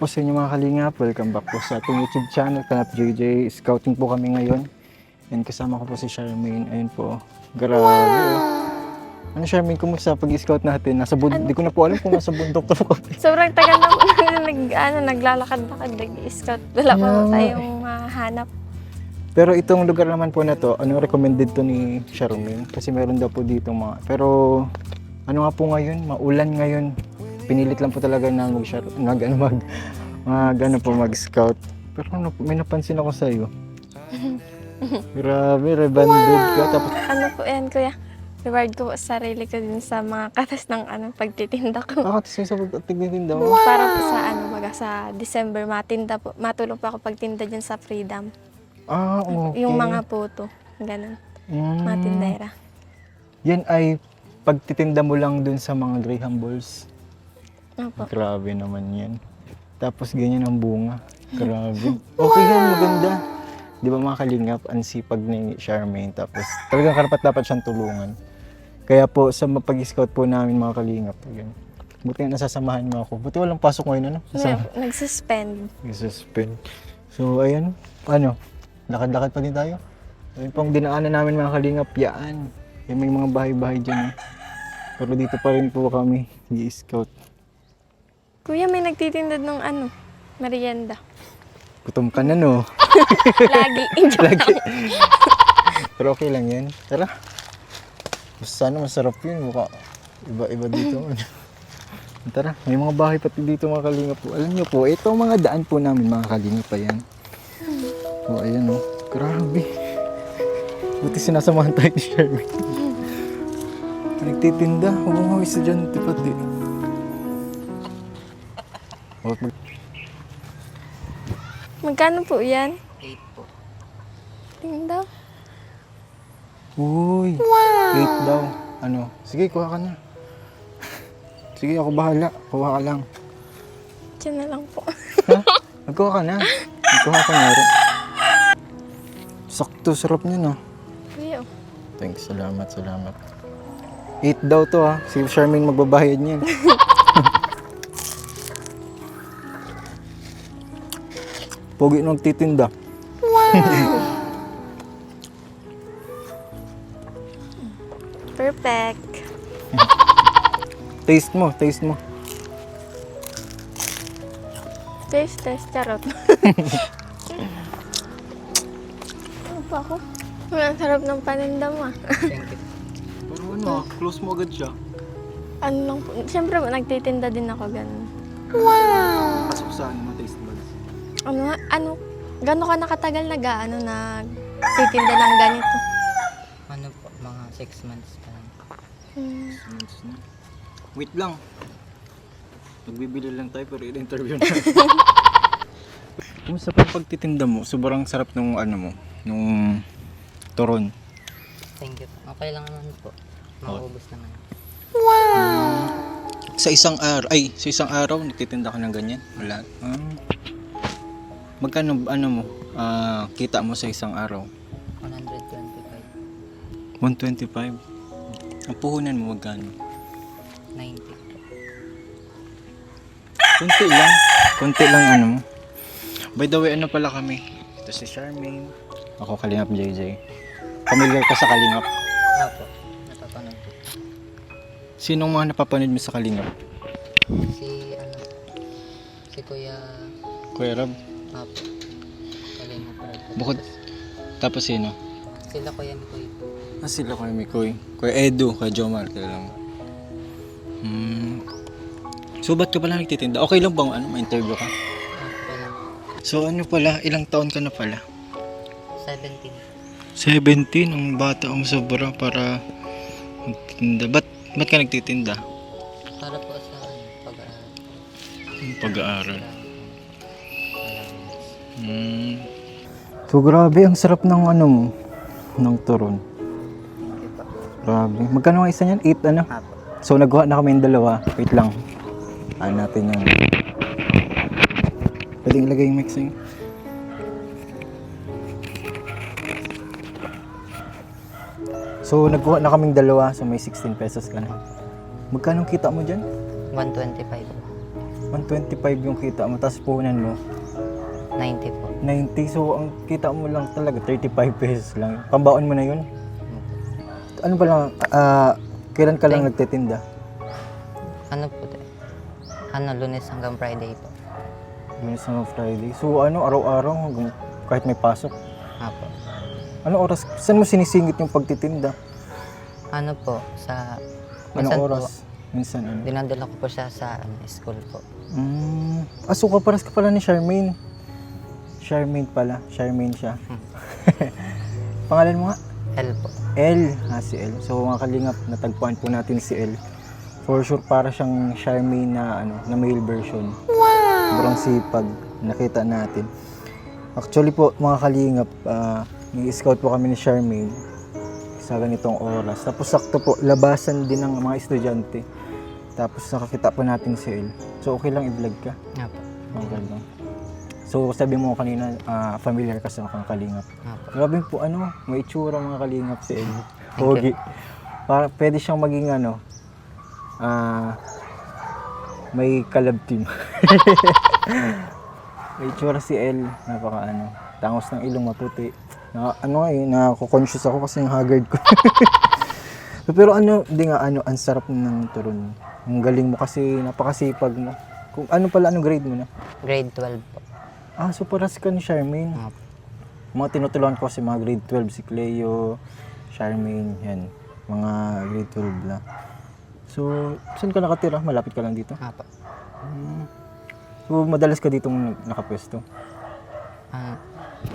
po sa inyo mga kalingap. Welcome back po sa ating YouTube channel, Kalingap JJ. Scouting po kami ngayon. And kasama ko po si Charmaine. Ayun po. Grabe oh. Ano Charmaine, kumusta pag-scout natin? Di ko na po alam kung nasa bundok to po. Sobrang tagal na po naglalakad-lakad, nag-scout. Wala pa po tayong mahanap. Pero itong lugar naman po na to, anong recommended to ni Charmaine? Kasi meron daw po dito mga... Pero ano nga po ngayon, maulan ngayon. Pinilit lang po talaga na mag-scout. Pero may napansin ako sa iyo. Grabe, rebanded ka. Tapos, Ano po yan, kuya? Reward ko po sarili ko din sa mga katas ng pagtitinda ko. kasi sa pagtitinda mo. Para po sa sa December matulong po ako pagtinda dyan sa Freedom. Okay. Yung mga puto, ganun. Mga tindera. Yan ay pagtitinda mo lang dun sa mga Graham balls. Opo. Grabe naman yan. Tapos ganyan ang bunga. Grabe. Okay yan, maganda. Di ba mga kalingap, ang sipag ni Charmaine. Tapos talagang karapat dapat siyang tulungan. Kaya po sa mapag-scout po namin mga kalingap. Yan. Buti nga nasasamahan mo ako. Buti walang pasok ngayon, ano? Nagsuspend. Nagsuspend. So ayan, lakad-lakad pa din tayo. Ayun pong dinaanan namin mga kalingap, yan. May mga bahay-bahay dyan. Pero dito pa rin po kami, i-scout. Kuya, may nagtitinda ng merienda. Gutom ka na, no? Lagi. Lagi. Pero okay lang yan. Tara. Sana masarap yun. Mukha iba-iba dito. Tara, may mga bahay pati dito mga kalingap po. Alam nyo po, ito ang mga daan po namin mga kalingap pa yan. O, ayan o. Grabe. Buti sinasamahan tayo ni Sherwin. Nagtitinda. Oo nga, estudyante pati. Magkano po yan? 8 po. Tingin daw. Uy. Wow. 8 daw. Sige, kuha ka na. Sige, ako bahala. Kuha ka lang. Diyan na lang po. Ha? Magkuha ka na. Magkuha ka na rin. Sakto, sarap niya no. Kuya, Thanks, salamat. 8 daw to ha. Si Charmaine magbabayad niyan. Pogi nung titinda. perfect. Taste mo. Taste, charot. Ano pa ako? Ang sarap ng paninda mo ah. Thank you. Pero close mo agad siya. Ano lang po. Siyempre, nagtitinda din ako ganun. Pasok sa taste buds. Gano'n ka nakatagal nagtitinda ng ganito? Ano po, mga 6 months pa lang. Months na. Wait lang. Nagbibili lang tayo pero in-interview na. Kumusta pa pagtitinda mo? Sobrang sarap nung nung turon. Thank you po. Okay lang naman po. Maubos naman. Sa isang araw nagtitinda ka ng ganyan? Wala. Magkano kita mo sa isang araw? 125. 125. Ang puhunan mo magkano? 90. Konti lang By the way, pala kami? Ito si Charmaine. Ako Kalingap JJ. Familiar ka sa Kalingap? Apo, napapanood po. Sinong mga napapanood mo sa Kalingap? Si Kuya, Kuya Rab? Apo. Kalingap po. Bukod. Tapos sino? Sila Kuya Mikoy po. Sila Kuya Mikoy. Kuya Edu, Kuya Jomar. Kaya lang. So ba't ka pala nagtitinda? Okay lang bang ma-interview ka? Okay lang. So ilang taon ka na pala? 17. 17, ang bata ang sobra para magtitinda. Ba't ka nagtitinda? Para po sa pag-aaral. Pag-aaral. Allowance. So grabe, ang sarap ng ng turon. Grabe. Magkano ang isa niyan? 8 Apo. So nagkuha na kami yung dalawa. Wait lang. Natin yung... Pwedeng ilagay yung mixing. So nagkuha na kaming dalawa. So may 16 pesos ka na. Magkano kita mo dyan? 125. 125 yung kita mo, tapos puhunan mo, 90 po. 90. So, ang kita mo lang talaga, 35 pesos lang. Pambaon mo na yun? Ano ba lang, kailan ka lang nagtitinda? Ano po te? Lunes hanggang Friday po. Minutes hanggang Friday. So, araw-araw hanggang kahit may pasok. Apo. Ano oras? Saan mo sinisingit yung pagtitinda? Ano po, sa... Anong Minsan oras? po, Minsan ano? dinadala ko po siya sa school po. So kaparas ka pala ni Charmaine. Charmaine pala. Charmaine siya. Pangalan mo nga? L po. L. Si L. So mga kalingap, natagpuan po natin si L. For sure, para siyang Charmaine na, na male version. Wow! Sobrang sipag. Nakita natin. Actually po, mga kalingap, ni-scout po kami ni Charmaine sa ganitong oras. Tapos sakto po, labasan din ng mga estudyante. Tapos nakakita po natin si El. So okay lang i-vlog ka? Apo. Okay lang. So sabi mo kanina, familiar ka sa mga kalingap. Apo. Grabe po, may itsura mga kalingap si El. Pogi. Para pwede siyang maging may collab team. May itsura si El, napaka tangos ng ilong, maputi. Nako-conscious ako kasi yung haggard ko. Pero hindi nga, ang sarap ng turon. Ang galing mo kasi, napakasipag mo. Kung anong grade mo na? Grade 12 po. So paras ka ni Charmaine. Apo. Mga tinutulungan ko kasi mga grade 12, si Cleo, Charmaine, yan. Mga grade 12 na. So, saan ka nakatira? Malapit ka lang dito? Apo. So, madalas ka ditong nakapwesto?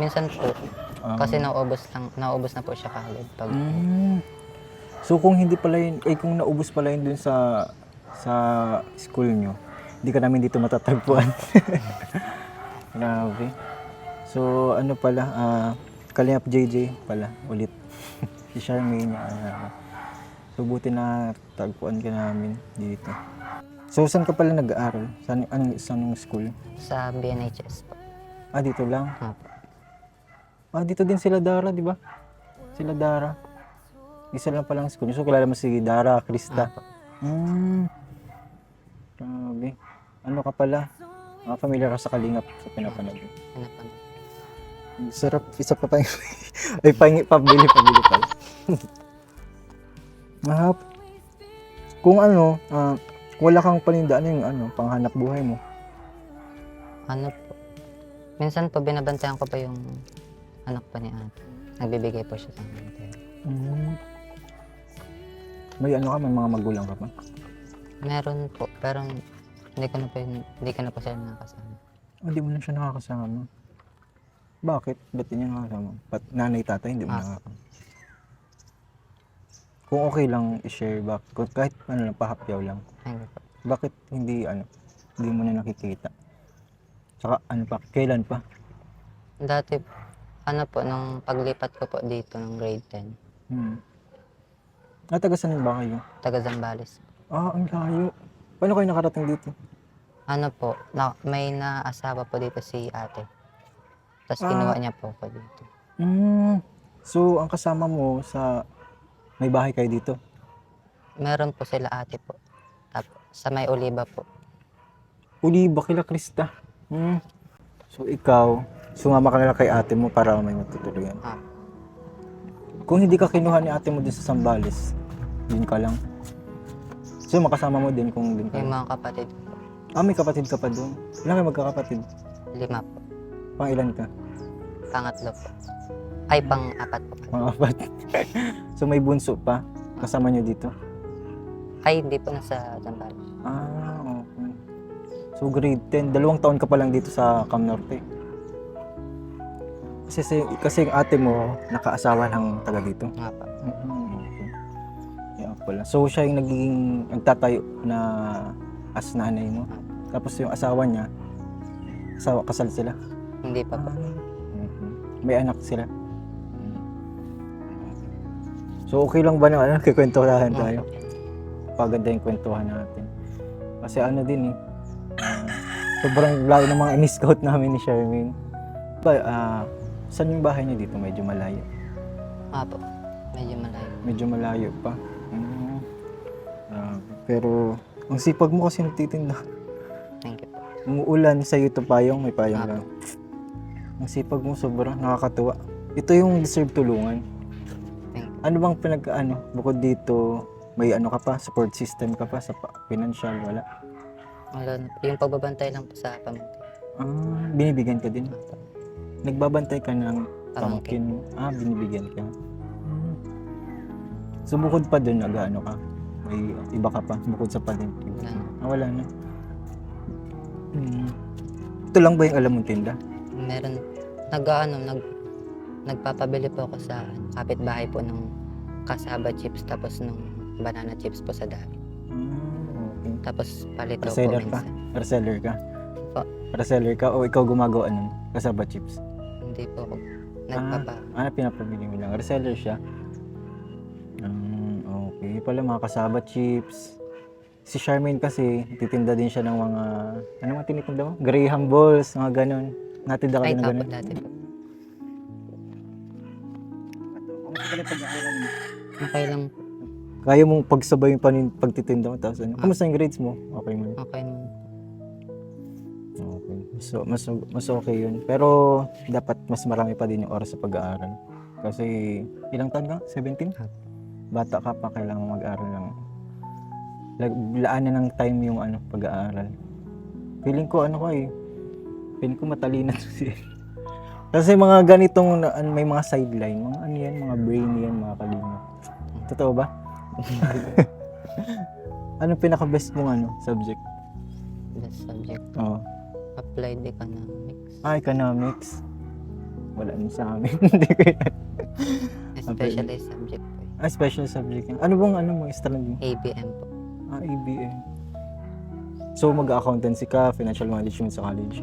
Minsan po, kasi naubos na po siya kagad. So, kung hindi pala yun, kung naubos pala yun dun sa school nyo, hindi ka namin dito matatagpuan. Grabe. So, Kalingap JJ pala, ulit. Si Charmaine. So, buti na tagpuan ka namin dito. So, saan ka pala nag-aaral? Saan school? Sa BNHS po. Dito lang? Apo. Dito din sila Dara, di ba? Sila Dara. Isa lang palang school. So, kilala mo si Dara, Krista. Apo. Grabe. Ano ka pala? Familiar ka sa Kalingap sa pinapanood. Pinapanood. Sarap. Isa pa tayong... Ay, pabili pala. Kung wala kang paninda, yung panghanap buhay mo? Po. Minsan po, binabantayan ko pa yung anak pa ni ate. Nagbibigay po siya sa akin. May may mga magulang ka pa? Meron po, pero hindi ko na po sila nakasama. Hindi mo na siya nakakasama. Bakit? Ba't niya nakakasama? Nanay, tatay, hindi mo nakakasama? Kung okay lang i-share back, kahit lang, pahapyaw lang. Thank you po. Bakit hindi mo na nakikita? Saka kailan pa? Dati, po, nung paglipat ko po dito ng grade 10, Taga saan ba kayo? taga Zambales. Ang layo. Paano kayo nakarating dito? Po, may naasawa po dito si ate. Tapos kinuha niya po ako dito. So, ang kasama mo may bahay kayo dito? Meron po sila ate po. Tapos, sa may Oliva po. Oliva, kila Krista. So, ikaw, sumama ka na lang kay ate mo para may matutuluyan. Kung hindi ka kinuha ni ate mo din sa Zambales, din ka lang. So, makasama mo din kung din ka Yung lang. mga kapatid ko po. May kapatid ka pa doon. Ilan kayo magkakapatid? 5 po. Pang ilan ka? Pangatlo po. Ay, pang-apat po. Mga apat. So, may bunso pa. Kasama nyo dito? Ay, hindi po nasa Zambales. Okay. So, grade 10. 2 taon ka pa lang dito sa Cam Norte. Kasi yung ate mo, nakaasawa lang taga dito. Nga po. Okay. Yeah, pala. So, siya yung nagtatayo na as nanay mo. Tapos yung asawa niya, kasal sila. Hindi pa po. May anak sila. So, okay lang ba na kikwentuhan tayo? Paganda yung kwentuhan natin. Kasi din sobrang layo ng mga in-scout namin ni Charmaine. Saan yung bahay niya dito? Medyo malayo. Po, medyo malayo. Medyo malayo pa. Pero, ang sipag mo kasi nagtitinda. Thank you. Umuulan sa ito payong, may payong Apo. lang. Ang sipag mo sobra, nakakatuwa. Ito yung deserve tulungan. Thank you. Ano bang bukod dito, may ano ka pa, support system ka pa sa financial, wala? Wala na po. Yung pagbabantay lang po sa pamangkin. Binibigyan ka din. Apo. Nagbabantay ka ng pamangkin. Binibigyan ka. So bukod pa dun, nag-ano ka? May iba ka pa, bukod sa palengke. Wala na. Wala na. Ito lang ba yung alam mong tinda? Meron, nagpapabili po ako sa kapitbahay po ng kasaba chips tapos ng banana chips po sa dami. Okay. Tapos palito po Reseller ka? minsan. Reseller ka? Pa. Reseller ka o ikaw gumagawa nun? Kasaba chips? Hindi po ako nagpapa. Pinapabili mo lang. Reseller siya? Okay. Pala mga kasaba chips. Si Charmaine kasi, titinda din siya ng mga, ano mga tinitinda mo? Graham balls, mga ganon. Natinda ka Ay, din ng apo ganon. dati po. Kumusta ka pag-aaral mo? Okay lang po. Kaya mong pagsabay yung pagtitinda mo, tapos ano? Kamusta yung grades mo? Okay mo? Okay naman. Okay. So, mas okay yun. Pero, dapat mas marami pa din yung oras sa pag-aaral. Kasi, ilang taon ka? 17? Bata ka pa, kailangan mag-aaral lang. Laanan ng time yung pag-aaral. Feeling ko feeling ko matalino to siya. Kasi mga ganitong may mga sideline, mga yan, mga brain yan, mga kalino. Totoo ba? Anong pinaka-best mong subject? Best subject. Oo. Applied economics. Economics. Wala niyo sa amin. Hindi ko yan. Specialized subject po. Special subject yan. Ano bang mo, strand mo? ABM po. ABM. So, mag-accountancy ka, financial management sa college.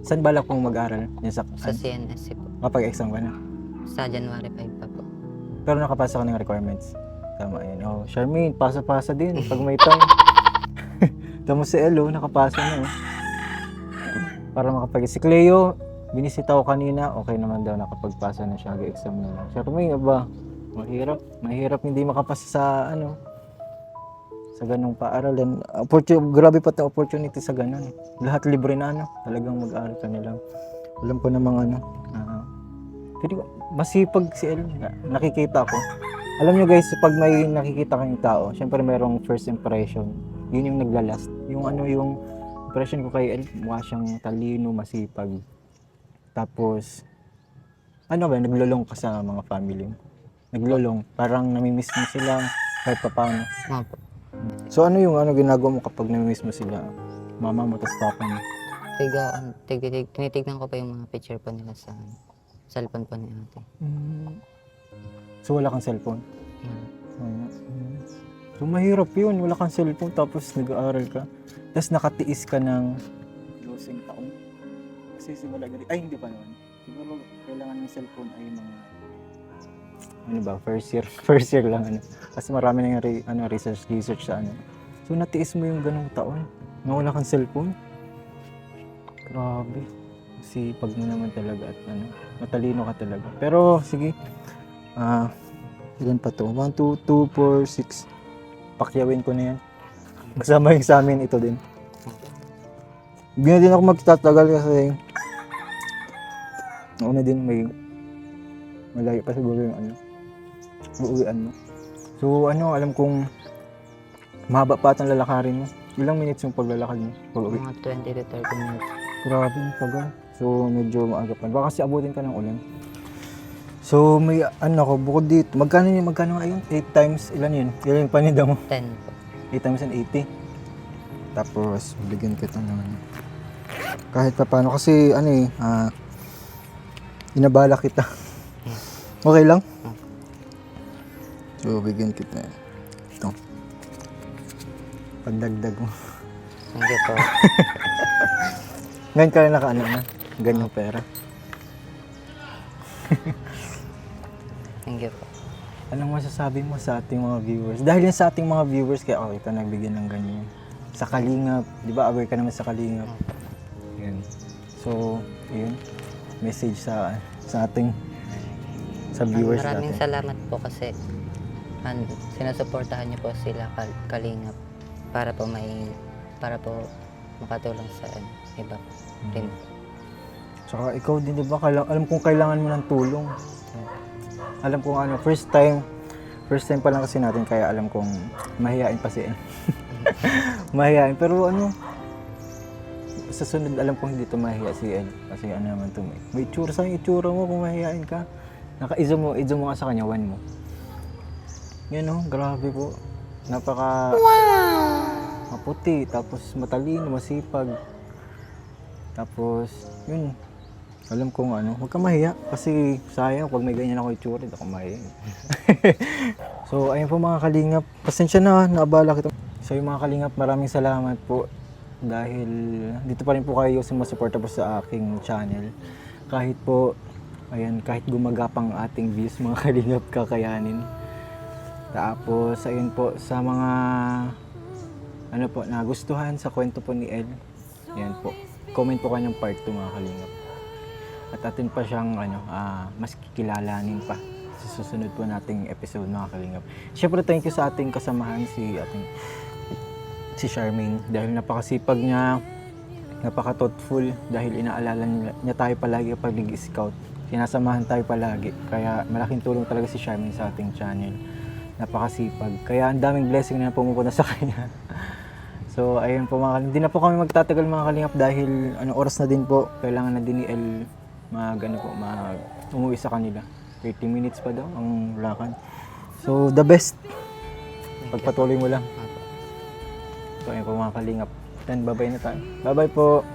Saan balak mong mag-aral? Yan Sa CNSC po. Kapag-exam ka na. Sa January 5 pa po. Pero nakapasa ka ng requirements. Tama yan. Charmaine, pasa-pasa din pag may time. Tama si Elo, nakapasa na. Para si Cleo, binisita ko kanina, okay naman daw nakapagpasa na siya, exam na lang. Charmaine, mahirap. Mahirap hindi makapasa sa sa ganung paaralan. Grabe pa yung opportunity sa ganun. Lahat libre na talagang mag-aaral ka nilang. Alam ko namang pero masipag si El, nakikita ko. Alam nyo guys, pag may nakikita kayong tao, syempre merong first impression. Yun yung naglalast. Yung yung impression ko kay El, mukha siyang talino, masipag. Tapos, naglulong ka sa mga family mo. Naglulong, parang namimiss mo sila kahit pa paano. Opo. So ano yung ginagawa mo kapag namimiss mo sila? Mama mo, tas papa mo? Tinitignan ko pa yung mga picture po nila sa cellphone po ni ate. So wala kang cellphone? So mahirap yun, wala kang cellphone tapos nag-aaral ka. Tapos nakatiis ka ng losing taon. Kasi simula hindi pa naman. Siguro kailangan ng cellphone ay mga first year lang Kasi marami na yung research sa So natiis mo yung ganung taon na wala kang cellphone. Grabe. Sipag mo naman talaga at matalino ka talaga. Pero sige. Ilan pa to? 1, 2, 2, 4, 6. Pakyawin ko na yan. Kasama yung sa amin ito din. Hindi din ako magtatagal kasi nauna din may malayo pa siguro yung uuwian mo. So alam kong mahaba pa ang lalakarin mo. Ilang minutes yung paglalakad mo? Pag-uwi? Mga 20 to 30 minutes. Grabe yung tagal. So medyo maaga pa. Baka kasi abutin ka ng ulan. So may bukod dito. Magkano nga yun? 8 times, ilan yun? Ilan yung paninda mo? 10 po. 8 times and 80. Tapos bigyan kita ng kahit pa paano kasi inabala kita. Okay lang? So bigyan kita. Ito. Pagdagdag mo. Thank you po. Ngayon ka na ganyang pera. Thank you po. Anong masasabi mo sa ating mga viewers? Dahil yan sa ating mga viewers, kaya kita nagbigyan ng ganyan. Sa Kalingap, di ba aware ka naman sa Kalingap? Yan. So, yun. Message sa ating sa viewers Maraming natin. salamat po kasi sinusuportahan niyo po sila Kalingap para po may para po makatulong sa iba rin. Tsaka ikaw din, di ba? Alam kong kailangan mo ng tulong. Alam kong ano, first time pa lang kasi natin, kaya alam kong mahihain pa si El. Mahihain, pero ano, sa sunod alam kong hindi to mahiya si El. Kasi ano naman to, may itsura sa itsura mo kung mahihain ka. Izo mo nga sa kanya, one mo. Yan oh, grabe po. Napaka maputi, tapos matalino, masipag. Tapos, yun, alam kong ano, huwag ka mahiya. Kasi sayang, pag may ganyan ako itsura, hindi ako mahiya. So, ayun po mga kalingap. Pasensya na, naabala kita. So, yung mga kalingap, maraming salamat po. Dahil dito pa rin po kayo sumusuporta po sa aking channel. Kahit po, ayan, kahit gumagapang ating views, mga kalingap, kakayanin. Tapos, ayun po, sa mga, ano po, nagustuhan sa kwento po ni El. Ayan po, comment po kanyang part 2 mga kalingap. At atin pa siyang mas kikilalanin pa sa susunod po nating episode mga kalingap. Siyempre thank you sa ating kasamahan si Charmaine dahil napakasipag niya, napaka-thoughtful dahil inaalala niya tayo palagi kapag nag-scout. Sinasamahan tayo palagi. Kaya malaking tulong talaga si Charmaine sa ating channel. Napakasipag. Kaya ang daming blessing na pumupunta sa kanya. So ayun po mga kalingap. Hindi na po kami magtatagal mga kalingap dahil oras na din po. Kailangan na din ni El umuwi sa kanila. 30 minutes pa daw ang lakad. So the best. Pagpatuloy mo lang. So ayun po mga kalingap. Then bye-bye na tayo. Bye-bye po.